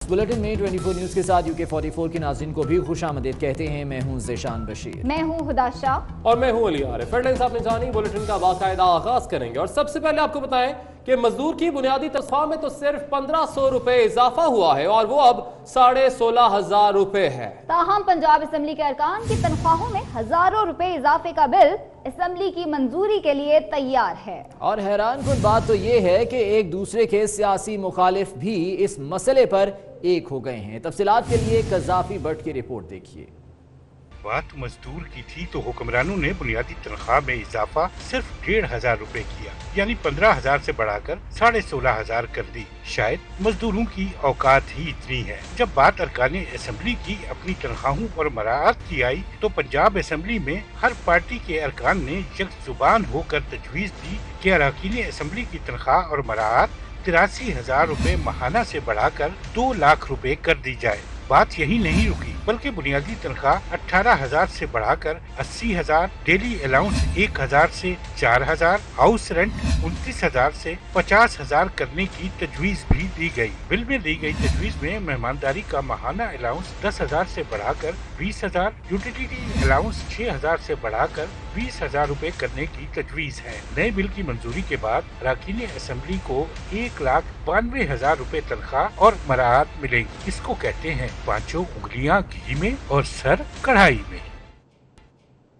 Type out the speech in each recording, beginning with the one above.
Bulletin में 24 news के साथ UK 44 के नाज़रीन को भी खुशामदीद कहते हैं। मैं हूं ज़ेशान बशीर, मैं हूं हुदा शाह और मैं हूं अली आरिफ। हेडलाइंस आपने जानी, बुलेटिन का बाकायदा आगाज करेंगे और सबसे पहले आपको बताएं कि मजदूर की बुनियादी तनख्वाह में तो सिर्फ 1500 रुपए इजाफा हुआ है और वो अब 16,500 रुपए है। ताहम पंजाब असेंबली के अरकान की तनख्वाहों में हजारों रुपए इजाफे का बिल असेंबली की मंजूरी के लिए तैयार है। और हैरान कुन बात तो ये है कि एक दूसरे के सियासी मुखालिफ भी इस मसले पर एक हो गए हैं। तफसीलात के लिए कज़ाफी भट्ट की रिपोर्ट देखिए। बात मजदूर की थी तो हुक्मरानों ने बुनियादी तनख्वाह में इजाफा सिर्फ 1,500 रुपए किया, यानी 15,000 से बढ़ाकर 16,500 कर दी। शायद मजदूरों की औकात ही इतनी है। जब बात अरकाने असेंबली की अपनी तनख्वाहों और मराआत की आई तो पंजाब असेंबली में हर पार्टी के अरकान ने यकजुबान होकर तजवीज़ दी कि अरकाने असेंबली की तनख्वाह और मराआत 83,000 रुपए माहाना से बढ़ाकर 2 लाख रुपए कर दी जाए। बात यही नहीं रुकी बल्कि बुनियादी तनख्वाह 18,000 से बढ़ाकर 80,000, डेली अलाउंस 1,000 से 4,000, हाउस रेंट 29,000 से 50,000 करने की तजवीज भी दी गई। बिल में दी गई तजवीज में मेहमानदारी का माहाना अलाउंस 10,000 से बढ़ाकर 20,000, यूटिलिटी अलाउंस 6,000 से बढ़ाकर 20,000 रुपए करने की तजवीज है। नए बिल की मंजूरी के बाद अरकाने असेंबली को 1,92,000 रुपए तनख्वाह और मराआत मिलेंगी। इसको कहते हैं पांचों उंगलियां घी में और सर कढ़ाई में।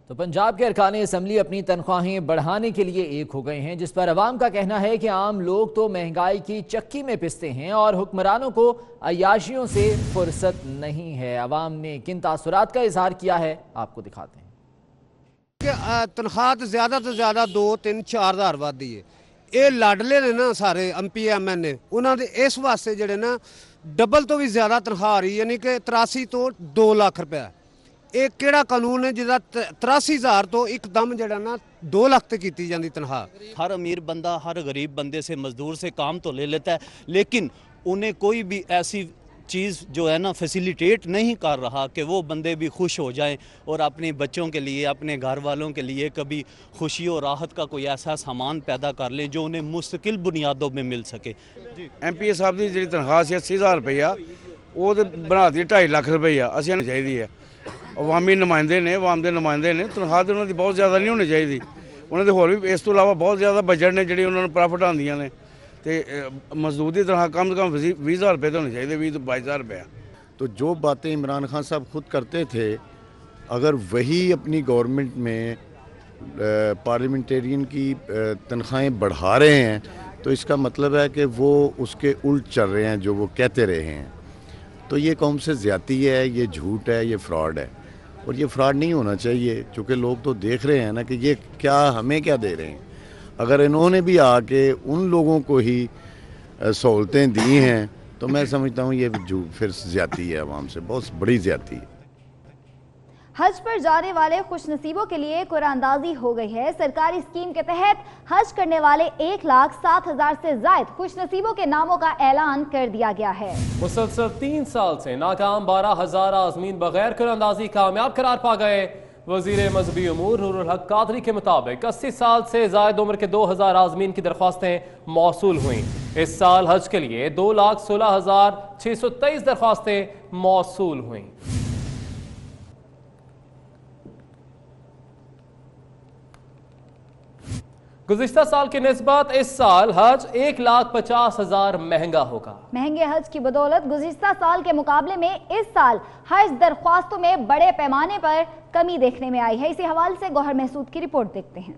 तो पंजाब के अरकाने असेंबली अपनी तनख्वाहें बढ़ाने के लिए एक हो गए हैं, जिस पर अवाम का कहना है कि आम लोग तो महंगाई की चक्की में पिसते हैं और हुक्मरानों को अय्याशियों से फुर्सत नहीं है। अवाम ने किन तासुरात का इजहार किया है, आपको दिखाते हैं। तनख्वाह तो ज्यादा 2-3-4 हज़ार वादी है। ये लाडले ने ना सारे MP MN उन्होंने इस वास्ते जड़े ना डबल तो भी ज्यादा तनख्वाह आ रही, यानी कि 83 तो 2 लाख रुपया। एक केड़ा कानून है जिहदा 83,000 तो एकदम जड़ा ना 2 लाख तक की जाती तनख्वाह। हर अमीर बंदा हर गरीब बंदे से मजदूर से काम तो ले लेता है, लेकिन उन्हें कोई भी ऐसी चीज़ जो है ना फैसिलिटेट नहीं कर रहा कि वो बंदे भी खुश हो जाएं और अपने बच्चों के लिए अपने घर वालों के लिए कभी खुशी और राहत का कोई ऐसा सामान पैदा कर लें जो उन्हें मुस्तकिल बुनियादों में मिल सके। MP साहब की जी तनख्वाह से 80,000 रुपया वो तो बना दी 2.5 लाख रुपया असें चाहिए है। अवामी नुमाइंदे ने, अवाम के नुमाइंदे ने, तनख्वाह तो उन्होंने बहुत ज़्यादा नहीं होनी चाहिए। उन्होंने होर भी इस तो इलावा बहुत ज़्यादा बजट ने जी उन्होंने प्रॉफिट आंदियां ने। तो मजदूर की तनख्वाह कम से कम 20,000 रुपये तो होनी चाहिए, 20 तो 22,000 रुपया। तो जो बातें इमरान खान साहब खुद करते थे, अगर वही अपनी गवर्नमेंट में पार्लियामेंटेरियन की तनख्वाहें बढ़ा रहे हैं तो इसका मतलब है कि वो उसके उल्ट चल रहे हैं जो वो कहते रहे हैं। तो ये कौम से ज़्यादती है, ये झूठ है, ये फ्रॉड है और ये फ्रॉड नहीं होना चाहिए, क्योंकि लोग तो देख रहे हैं ना कि ये क्या हमें क्या दे रहे हैं। अगर इन्होंने भी आके उन लोगों को ही सहूलतें दी हैं तो मैं समझता हूँ ये फिर ज़्यादती है, अवाम से बहुत बड़ी ज़्यादती है। हज पर जाने वाले खुशनसीबों के लिए कुरानंदाजी हो गई है। सरकारी स्कीम के तहत हज करने वाले 1,07,000 से ज्यादा खुशनसीबों के नामों का ऐलान कर दिया गया है। मुसलसल 3 साल से नाकाम 12,000 आज़मीन बगैर कुरानंदाजी कामयाब करार पा गए। वज़ीर मजहबी उमूर नूरुल हक कादरी के मुताबिक 80 साल से ज़ायद उम्र के 2,000 आज़मीन की दरख्वास्तें मौसूल हुई। इस साल हज के लिए 2,16,623 दरख्वास्तें मौसूल हुई। गुज़िश्ता साल की निस्बत इस साल हज 1,50,000 महंगा होगा। महंगे हज की बदौलत गुज़िश्ता साल के मुकाबले में इस साल हज दरख्वास्तों में बड़े पैमाने पर कमी देखने में आई है। इसी हवाले से गौहर महसूद की रिपोर्ट देखते हैं।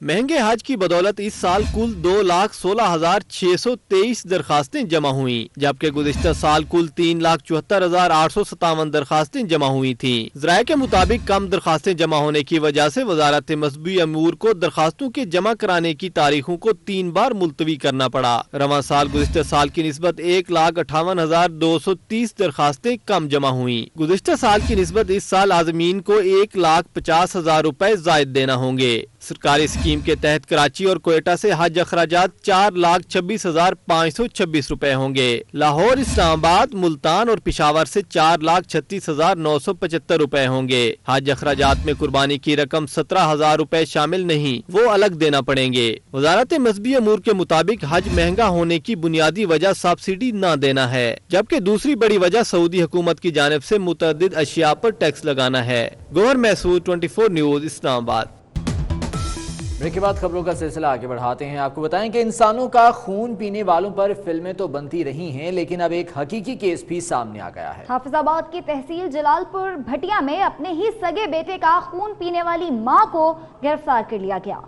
महंगे हज की बदौलत इस साल कुल 2,16,623 दरखास्तें जमा हुई, जबकि गुज़िश्ता साल कुल 3,74,857 दरखास्तें जमा हुई थी। ज़राए के मुताबिक कम दरखास्तें जमा होने की वजह से वजारत मजहबी अमूर को दरखास्तों के जमा कराने की तारीखों को 3 बार मुलतवी करना पड़ा। रवां साल गुज़िश्ता साल की निस्बत 1,58,230 दरखास्तें कम जमा हुई। गुज़िश्ता साल की निस्बत इस साल आज़मीन को 1,50,000 रुपए ज़ायद देना होंगे। सरकारी स्कीम के तहत कराची और कोयटा से हज अखराजात 4,26,526 रुपए होंगे। लाहौर, इस्लामाबाद, मुल्तान और पिशावर से 4,36,975 रुपए होंगे। हज अखराजात में कुर्बानी की रकम 17,000 रुपए शामिल नहीं, वो अलग देना पड़ेंगे। वजारत मजहबी अमूर के मुताबिक हज महंगा होने की बुनियादी वजह सब्सिडी न देना है, जबकि दूसरी बड़ी वजह सऊदी हुकूमत की जानिब से मुतअद्दिद अशिया पर टैक्स लगाना है। गौहर महसूद, 24 न्यूज, इस्लामाबाद। ब्रेक के बाद खबरों का सिलसिला आगे बढ़ाते हैं। आपको बताएं कि इंसानों का खून पीने वालों पर फिल्में तो बनती रही हैं, लेकिन अब एक हकीकी केस भी सामने आ गया है। हाफिजाबाद की तहसील जलालपुर भटिया में अपने ही सगे बेटे का खून पीने वाली मां को गिरफ्तार कर लिया गया।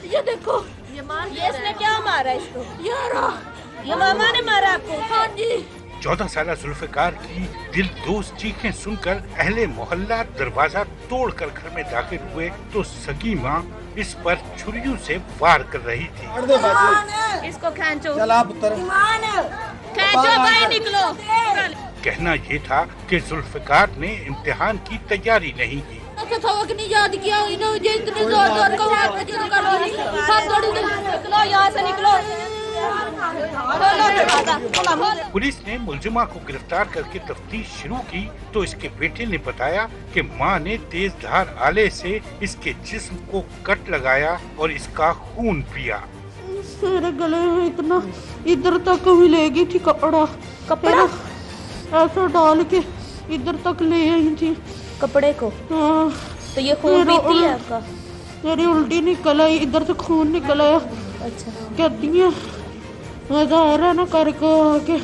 ये देखो, ये इसने क्या मारा इसको? ये मामा ने मारा आपको? हाँ जी। 14 साल जुल्फिकार की दिल दोस्त चीखें सुनकर अहले मोहल्ला दरवाजा तोड़कर घर में दाखिल हुए तो सगी मां इस पर छुरियों से वार कर रही थी। इसको खींचो, खींचो भाई, निकलो। कहना ये था कि जुल्फिकार ने इम्तिहान की तैयारी नहीं की। सबक नहीं याद किया, इतने जोर का निकलो, यहाँ से निकलो। पुलिस ने मुलजिमा को गिरफ्तार करके तफ्तीश शुरू की तो इसके बेटे ने बताया कि मां ने तेज धार आले से इसके जिस्म को कट लगाया और इसका खून पिया। मेरे गले में इतना इधर तक मिलेगी थी कपड़ा ऐसा डाल के इधर तक ले आई थी कपड़े को। हाँ, तो ये खून पीती है आपका? मेरी उल्टी निकल आई, इधर से खून निकल आया। अच्छा, कहती है मजा आ रहा ना करके आके।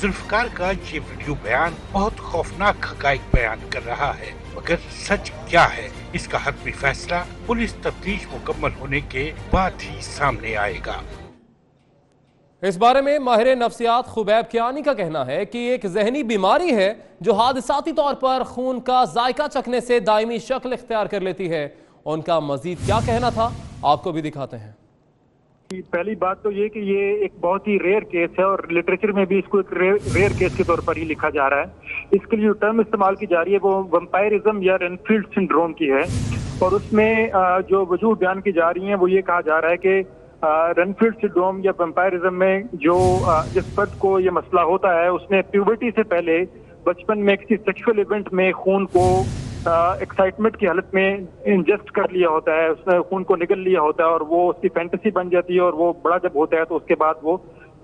जुल्फिकार का ये वीडियो बयान बहुत खौफनाक हकाइक बयान कर रहा है, मगर सच क्या है इसका हतमी फैसला पुलिस तफ्तीश मुकम्मल होने के बाद ही सामने आएगा। इस बारे में माहिर नफ्सियात खुबैब कियानी का कहना है कि एक जहनी बीमारी है जो हादसाती तौर पर खून का जायका चखने से दायमी शक्ल इख्तियार कर लेती है। उनका मजीद क्या कहना था आपको भी दिखाते हैं। पहली बात तो ये कि ये एक बहुत ही रेयर केस है और लिटरेचर में भी इसको एक रेयर केस के तौर पर ही लिखा जा रहा है। इसके लिए जो टर्म इस्तेमाल की जा रही है वो वैम्पायरिज्म या रेनफील्ड सिंड्रोम की है और उसमें जो वजूह बयान की जा रही है वो ये कहा जा रहा है कि रेनफील्ड सिंड्रोम या वैम्पायरिज्म में जो जिस फर्द को ये मसला होता है उसने प्यूबर्टी से पहले बचपन में किसी सेक्सुअल इवेंट में खून को एक्साइटमेंट की हालत में इंजेस्ट कर लिया होता है, उसने खून को निगल लिया होता है और वो उसकी फैंटेसी बन जाती है और वो बड़ा जब होता है तो उसके बाद वो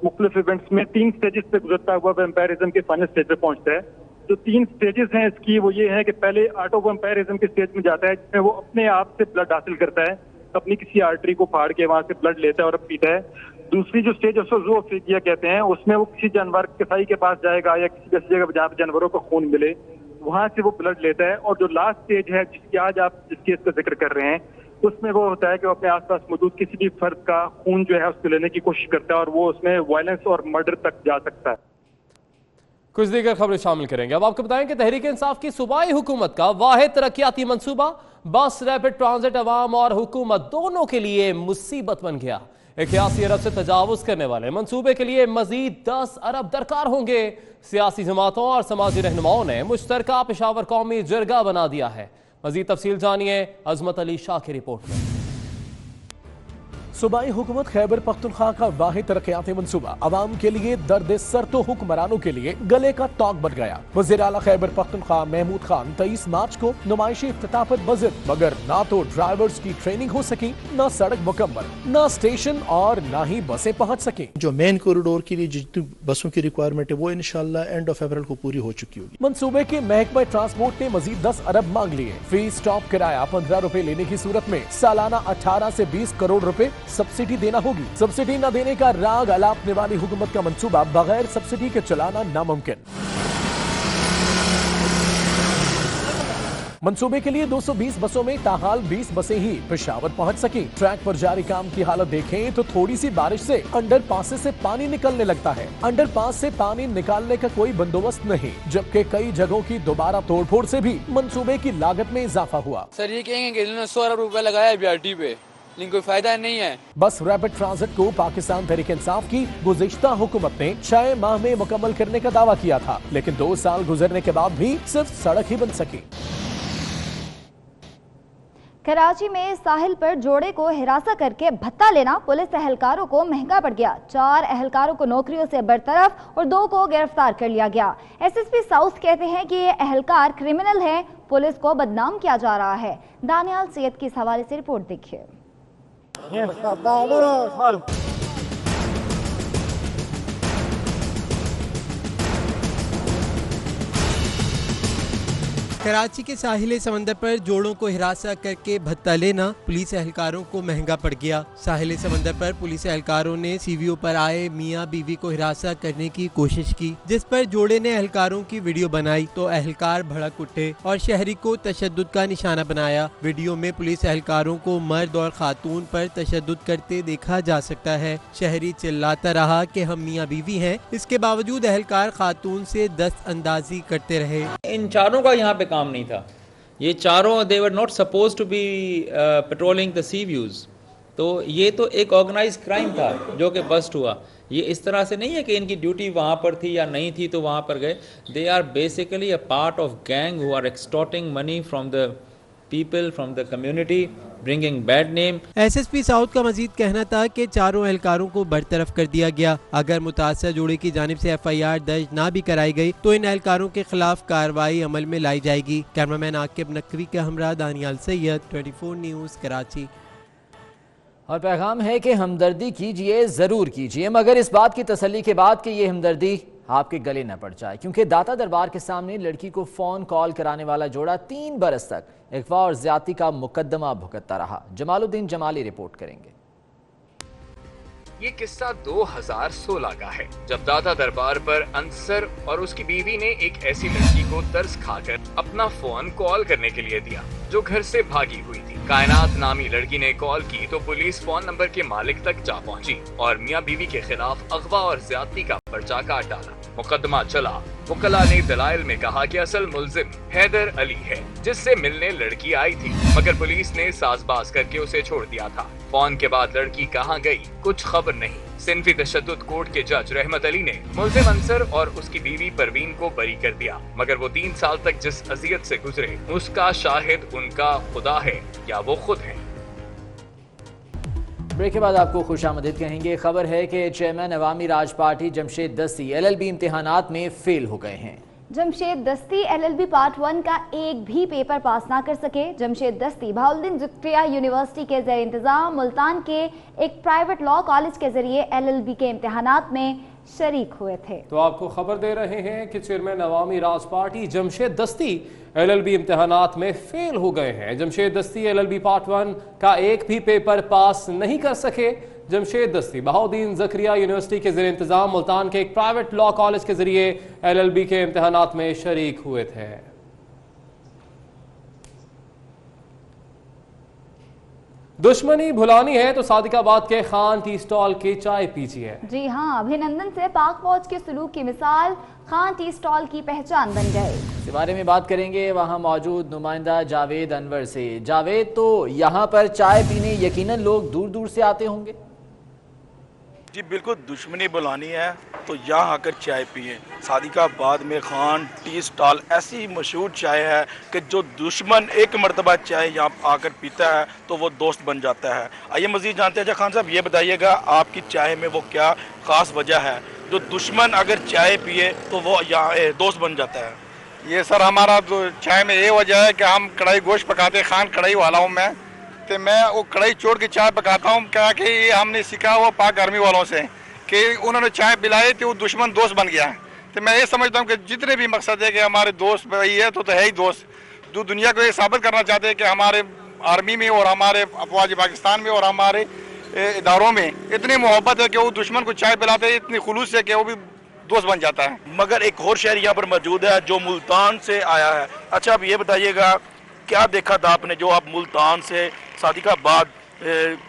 मुख्तलिफ इवेंट्स में 3 स्टेजेस पे गुजरता हुआ वैम्पायरिज्म के फाइनल स्टेज पे पहुंचता है। जो 3 स्टेजेस हैं इसकी वो ये है कि पहले ऑटो वैम्पायरिज्म के स्टेज में जाता है जिसमें वो अपने आप से ब्लड हासिल करता है, अपनी किसी आर्टरी को फाड़ के वहां से ब्लड लेता है और पीता है। दूसरी जो स्टेज है उसको ज़ूओफेजिया कहते हैं, उसमें वो किसी जानवर कसाई के पास जाएगा या किसी ऐसी जगह जहाँ पे जानवरों का खून मिले वहां से वो ब्लड लेता है। और जो लास्ट स्टेज है जिसकी आज आप जिस केस का जिक्र कर रहे हैं उसमें वो होता है कि वो अपने आसपास मौजूद किसी भी फर्द का खून जो है उसको लेने की कोशिश करता है और वो उसमें वायलेंस और मर्डर तक जा सकता है। कुछ दीगर खबरें शामिल करेंगे। अब आपको बताएं कि तहरीक इंसाफ की सूबाई हुकूमत का वाहिद तरक्याती मंसूबा बस रैपिड ट्रांजिट अवाम और हुकूमत दोनों के लिए मुसीबत बन गया। 81 अरब से तजावुज करने वाले मंसूबे के लिए मजीद 10 अरब दरकार होंगे। सियासी जमातों और समाजी रहनुमाओं ने मुश्तरका पेशावर कौमी जरगा बना दिया है। मजीद तफसील जानिए अजमत अली शाह की रिपोर्ट में। सूबाई हुकूमत खैबर पख्तूनख्वा का वाहिद तरक्याती मंसूबा अवाम के लिए दर्द सर तो हुक्मरानों के लिए गले का तौक बन गया। वज़ीर आला खैबर पख्तूनख्वा महमूद खान 23 मार्च को नुमाइशी इफ्तिताह पर बज़िद, मगर ना तो ड्राइवर्स की ट्रेनिंग हो सकी, ना सड़क मुकम्मल, ना स्टेशन और ना ही बसें पहुँच सकी। जो मेन कॉरिडोर के लिए जितनी बसों की रिक्वायरमेंट है वो इंशाल्लाह एंड ऑफ अप्रैल को पूरी हो चुकी होगी। मंसूबे के महकमा ट्रांसपोर्ट ने मजीद 10 अरब मांग लिए। फी स्टॉप किराया 15 रुपए लेने की सूरत में सालाना 18 से 20 करोड़ रुपए सब्सिडी देना होगी। सब्सिडी न देने का राग अलापने वाली हुकूमत का मंसूबा बगैर सब्सिडी के चलाना नामुमकिन। मंसूबे के लिए 220 बसों में ताहाल 20 बसें ही पेशावर पहुंच सकी। ट्रैक पर जारी काम की हालत देखें तो थोड़ी सी बारिश से अंडरपास से पानी निकलने लगता है। अंडरपास से पानी निकालने का कोई बंदोबस्त नहीं, जबकि कई जगहों की दोबारा तोड़फोड़ से भी मंसूबे की लागत में इजाफा हुआ। सर ये कहेंगे कि 100 अरब रुपए लगाया BRT पे, लेकिन कोई फायदा नहीं है। बस रैपिड ट्रांजिट को पाकिस्तान तहरीक इंसाफ की गुज़िश्ता हुकूमत ने 6 माह में मुकम्मल करने का दावा किया था, लेकिन 2 साल गुजरने के बाद भी सिर्फ सड़क ही बन सकी। कराची में साहिल पर जोड़े को हिरासत करके भत्ता लेना पुलिस एहलकारों को महंगा पड़ गया। 4 एहलकारों को नौकरियों से बरतरफ और 2 को गिरफ्तार कर लिया गया। एसएसपी साउथ कहते हैं कि ये एहलकार क्रिमिनल हैं, पुलिस को बदनाम किया जा रहा है। दानियाल सैयद की इस हवाले से रिपोर्ट देखिए। कराची के साहिल समंदर पर जोड़ों को हिरासत करके भत्ता लेना पुलिस एहलकारों को महंगा पड़ गया। साहिल समंदर पर पुलिस एहलकारों ने सीवीओ पर आए मियां बीवी को हिरासत करने की कोशिश की, जिस पर जोड़े ने एहलकारों की वीडियो बनाई तो एहलकार भड़क उठे और शहरी को तशद्दुद का निशाना बनाया। वीडियो में पुलिस एहलकारों को मर्द और खातून पर तशद्दुद करते देखा जा सकता है। शहरी चिल्लाता रहा कि हम मियां बीवी हैं, इसके बावजूद एहलकार खातून से दस्त अंदाजी करते रहे। इन चारों का यहाँ पे काम नहीं था, ये चारों they were not supposed to be patrolling the sea views. तो ये तो एक ऑर्गेनाइज क्राइम था जो कि बस्ट हुआ। ये इस तरह से नहीं है कि इनकी ड्यूटी वहाँ पर थी या नहीं थी तो वहाँ पर गए। They are basically a part of gang who are extorting money from the people from the community, bringing bad name. SSP south का मजीद कहना था कि चारों एहलकारों को बरतरफ कर दिया गया। अगर मुतासर जोड़े की जानिब से एफआईआर दर्ज ना भी कराई गई तो इन एहलकारों के खिलाफ कार्रवाई अमल में लाई जाएगी। कैमरामैन आकिब नकवी के हमरा दानियाल सैयद, 24 न्यूज़, कराची। और पैगाम है कि हमदर्दी कीजिए, ज़रूर कीजिए, मगर इस बात की तसल्ली के बाद कि ये हमदर्दी आपके गले न पड़ जाए, क्योंकि दाता दरबार के सामने लड़की को फ़ोन कॉल कराने वाला जोड़ा 3 बरस तक अगवा और ज्यादती का मुकदमा भुगतता रहा। जमालुद्दीन जमाली रिपोर्ट करेंगे। ये किस्सा 2016 का है, जब दाता दरबार पर अंसर और उसकी बीवी ने एक ऐसी लड़की को तरस खाकर अपना फोन कॉल करने के लिए दिया जो घर से भागी हुई थी। कायनात नामी लड़की ने कॉल की तो पुलिस फोन नंबर के मालिक तक जा पहुंची और मियां बीवी के खिलाफ अगवा और ज्यादती का पर्चा काट डाला। मुकदमा चला। वकला ने दलाइल में कहा कि असल मुल्जिम हैदर अली है, जिससे मिलने लड़की आई थी, मगर पुलिस ने साजबाज करके उसे छोड़ दिया था। फोन के बाद लड़की कहां गई कुछ खबर नहीं। सिंफी तशद्दुद कोर्ट के जज रहमत अली ने मुल्जिम अंसर और उसकी बीवी परवीन को बरी कर दिया, मगर वो 3 साल तक जिस अजियत से गुजरे उसका शाहिद उनका खुदा है या वो खुद है। ब्रेक के बाद आपको खुशामदीद कहेंगे। खबर है कि चेयरमैन अवामी राज पार्टी जमशेद दस्ती LLB इम्तिहानात में फेल हो गए हैं। जमशेद दस्ती LLB पार्ट 1 का एक भी पेपर पास ना कर सके। जमशेद दस्ती बहाउद्दीन ज़ुल्फ़िकार यूनिवर्सिटी के ज़ेर इंतज़ाम मुल्तान के एक प्राइवेट लॉ कॉलेज के जरिए LLB के इम्तिहानात में शरीक हुए थे। तो आपको खबर दे रहे हैं कि चेयरमैन अवामी राज पार्टी जमशेद दस्ती LLB इम्तिहानात में फेल हो गए हैं। जमशेद दस्ती LLB पार्ट 1 का एक भी पेपर पास नहीं कर सके। जमशेद दस्ती बहाउद्दीन ज़ुल्फ़िकार यूनिवर्सिटी के ज़ेर इंतज़ाम मुल्तान के एक प्राइवेट लॉ कॉलेज के जरिए LLB के इम्तिहानात में शरीक हुए थे। दुश्मनी भुलानी है तो सादिकाबाद के खान टी स्टॉल की चाय पीजिए। जी हाँ, अभिनंदन से पाक फौज के सलूक की मिसाल खान टी स्टॉल की पहचान बन गए। इस बारे में बात करेंगे वहाँ मौजूद नुमाइंदा जावेद अनवर से। जावेद, तो यहाँ पर चाय पीने यकीनन लोग दूर दूर से आते होंगे? जी बिल्कुल, दुश्मनी बुलानी है तो यहाँ आकर चाय पिए। सादिकाबाद में खान टी स्टॉल ऐसी मशहूर चाय है कि जो दुश्मन एक मरतबा चाय यहाँ आकर पीता है तो वो दोस्त बन जाता है। आइए मज़ीद जानते हैं। खान साहब, ये बताइएगा आपकी चाय में वो क्या ख़ास वजह है जो दुश्मन अगर चाय पिए तो वो यहाँ दोस्त बन जाता है? ये सर हमारा चाय में ये वजह है कि हम कढ़ाई गोश्त पकाते, खान कढ़ाई वाला हूँ मैं, तो मैं वो कढ़ाई छोड़ के चाय पकाता हूँ। क्या कि ये हमने सीखा हुआ पाक आर्मी वालों से कि उन्होंने चाय पिलाई तो वो दुश्मन दोस्त बन गया। तो मैं ये समझता हूँ कि जितने भी मकसद है कि हमारे दोस्त भाई है तो है ही दोस्त, जो दुनिया को ये साबित करना चाहते हैं कि हमारे आर्मी में और हमारे अफवाज पाकिस्तान में और हमारे इदारों में इतनी मोहब्बत है कि वो दुश्मन को चाय पिलाते हैं इतनी खुलूस से कि वो भी दोस्त बन जाता है। मगर एक और शहर यहाँ पर मौजूद है जो मुल्तान से आया है। अच्छा, अब ये बताइएगा क्या देखा था आपने जो आप मुल्तान से सादिकाबाद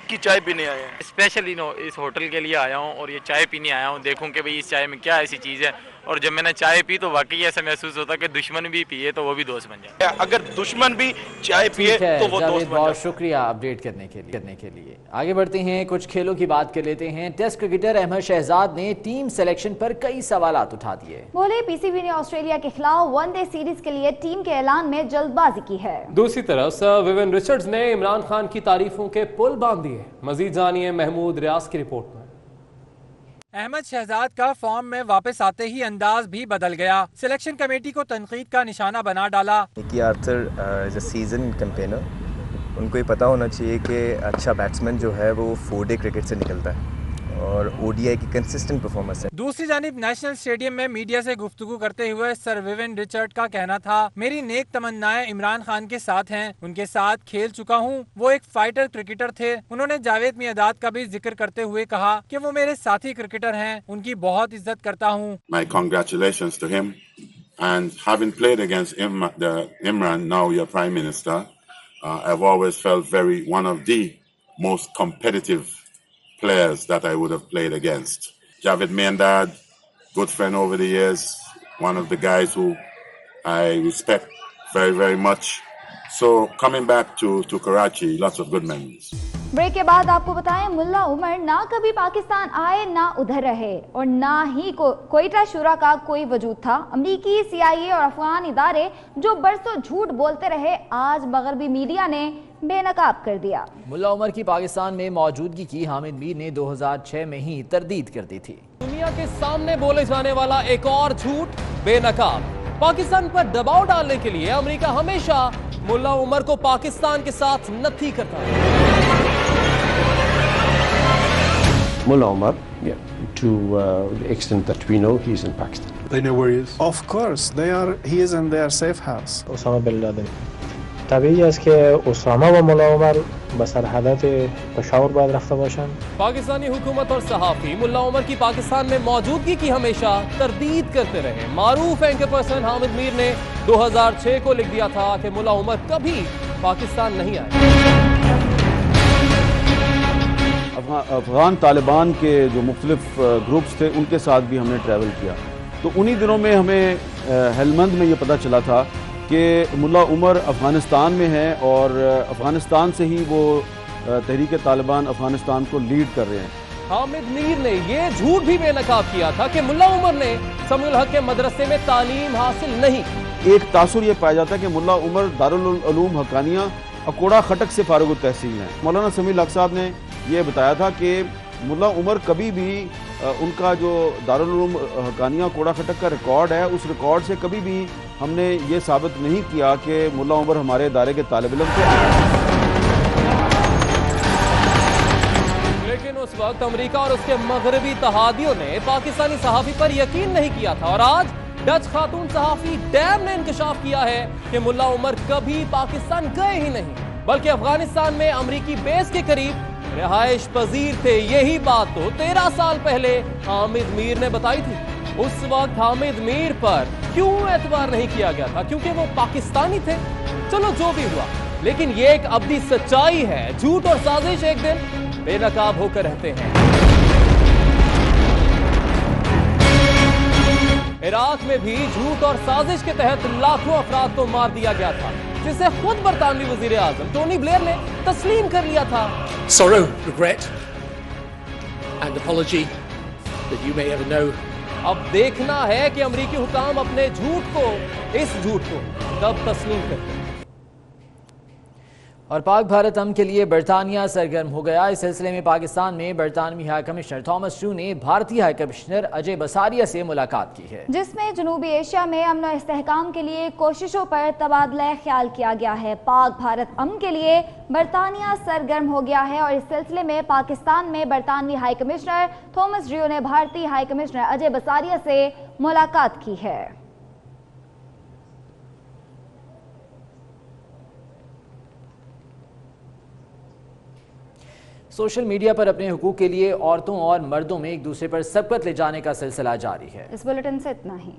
की चाय पीने आए हैं? स्पेशली इस होटल के लिए आया हूँ और ये चाय पीने आया हूँ। देखूँ कि भाई इस चाय में क्या ऐसी चीज़ है اور جب میں نے چائے پی تو واقعی ایسا محسوس ہوتا کہ دشمن بھی پیے تو وہ بھی دوست بن جائے. اگر دشمن بھی چائے پیے تو وہ دوست بن جائے. بہت شکریہ اپڈیٹ کرنے کے لیے. آگے بڑھتے ہیں, کچھ کھیلوں کی بات کر لیتے ہیں. ٹیسٹ کرکٹر احمد شہزاد نے ٹیم سلیکشن پر کئی سوالات اٹھا دیے. بولے پی سی بی نے آسٹریلیا کے خلاف ون ڈے سیریز کے لیے ٹیم کے اعلان میں جلد بازی کی ہے. دوسری طرف سر ویون رچرڈز نے عمران خان کی تعریفوں کے پل باندھ دیے. مزید جانیے محمود ریاض کی رپورٹ میں. احمد شہزاد کا فارم میں واپس آتے ہی انداز بھی بدل گیا. سلیکشن کمیٹی کو تنقید کا نشانہ بنا ڈالا. نکی آرتھر از اے سیزن کیمپینر. ان کو یہ پتا ہونا چاہیے کہ اچھا بیٹسمین جو ہے وہ 4 ڈے کرکٹ سے نکلتا ہے اور او ڈی آئی کی کنسسٹنٹ پرفارمنس ہے. دوسری جانب نیشنل اسٹیڈیم میں میڈیا سے گفتگو کرتے ہوئے سر ویون رچرڈ کا کہنا تھا, میری نیک تمنائیں عمران خان کے ساتھ ہیں, ان کے ساتھ کھیل چکا ہوں, وہ ایک فائٹر کرکٹر تھے. انہوں نے جاوید میرداد کا بھی ذکر کرتے ہوئے کہا کہ وہ میرے ساتھی کرکٹر ہیں, ان کی بہت عزت کرتا ہوں. My congratulations to him and having played against Imran, now your Prime Minister, I've always felt one of the most competitive players that I would have played against. Javed Miandad, good friend over the years, one of the guys who I respect very, very much. So coming back to Karachi, lots of good memories. Break کے بعد آپ کو بتائیں, ملا عمر نہ کبھی پاکستان آئے نہ ادھر رہے اور نہ ہی کوئٹہ شورا کا کوئی وجود تھا. امریکی CIA اور افغان ادارے جو برسوں جھوٹ بولتے رہے, آج مغربی میڈیا نے بے نقاب کر دیا. ملا عمر کی پاکستان میں موجودگی کی حامد میر نے 2006 میں ہی تردید کر دی تھی. دنیا کے سامنے بولے جانے والا ایک اور جھوٹ بے نقاب. پاکستان پر دباؤ ڈالنے کے لیے امریکہ ہمیشہ ملا عمر کو پاکستان کے ساتھ نتھی کرتا ہے. Mullah Omar, to the extent that we know, he is in Pakistan. They know where he is? Of course, he is in their safe house. Osama bin Laden. طبیعی است که اسامه و ملا عمر به سرحدات پشاور باید رفته باشند. پاکستانی حکومت اور صحافی ملا عمر کی پاکستان میں موجودگی کی ہمیشہ تردید کرتے رہے. معروف اینکر پرسن حامد میر نے 2006 کو لکھ دیا تھا کہ ملا عمر کبھی پاکستان نہیں آئے. افغان طالبان کے جو مختلف گروپس تھے ان کے ساتھ بھی ہم نے ٹریول کیا, تو انہی دنوں میں ہمیں ہیلمند میں یہ پتہ چلا تھا کہ ملا عمر افغانستان میں ہیں اور افغانستان سے ہی وہ تحریک طالبان افغانستان کو لیڈ کر رہے ہیں. حامد میر نے یہ جھوٹ بھی بے نقاب کیا تھا کہ ملا عمر نے سمیع الحق کے مدرسے میں تعلیم حاصل نہیں. ایک تاثر یہ پایا جاتا ہے کہ ملا عمر دارالعلوم حقانیہ اکوڑا خٹک سے فارغ التحصیل ہیں. مولانا سمیع الحق صاحب نے یہ بتایا تھا کہ ملا عمر کبھی بھی ان کا جو دارالعلوم حقانیہ کوڑا خٹک کا ریکارڈ ہے, اس ریکارڈ سے کبھی بھی ہم نے یہ ثابت نہیں کیا کہ ملا عمر ہمارے ادارے کے طالب علم تھے. لیکن اس وقت امریکہ اور اس کے مغربی اتحادیوں نے پاکستانی صحافی پر یقین نہیں کیا تھا, اور آج ڈچ خاتون صحافی ڈیم نے انکشاف کیا ہے کہ ملا عمر کبھی پاکستان گئے ہی نہیں بلکہ افغانستان میں امریکی بیس کے قریب رہائش پذیر تھے. یہی بات تو 13 سال پہلے حامد میر نے بتائی تھی. اس وقت حامد میر پر کیوں اعتبار نہیں کیا گیا تھا؟ کیونکہ وہ پاکستانی تھے. چلو جو بھی ہوا, لیکن یہ ایک ابدی سچائی ہے, جھوٹ اور سازش ایک دن بے نقاب ہو کر رہتے ہیں. عراق میں بھی جھوٹ اور سازش کے تحت لاکھوں افراد کو مار دیا گیا تھا, جسے خود برطانوی وزیر اعظم ٹونی بلیئر نے تسلیم کر لیا تھا. Sorrow, regret and apology that you may ever know. اب دیکھنا ہے کہ امریکی حکام اپنے جھوٹ کو, اس جھوٹ کو کب تسلیم کرتے ہیں. اور پاک بھارت امن کے لیے برطانیہ سرگرم ہو گیا. اس سلسلے میں پاکستان میں برطانوی ہائی کمشنر تھامس چو نے بھارتی ہائی کمشنر اجے بساریا سے ملاقات کی ہے, جس میں جنوبی ایشیا میں امن و استحکام کے لیے کوششوں پر تبادلہ خیال کیا گیا ہے. پاک بھارت امن کے لیے برطانیہ سرگرم ہو گیا ہے, اور اس سلسلے میں پاکستان میں برطانوی ہائی کمشنر تھامس ڈریو نے بھارتی ہائی کمشنر اجے بساریا سے ملاقات کی ہے. سوشل میڈیا پر اپنے حقوق کے لیے عورتوں اور مردوں میں ایک دوسرے پر سبقت لے جانے کا سلسلہ جاری ہے. اس بلیٹن سے اتنا ہی.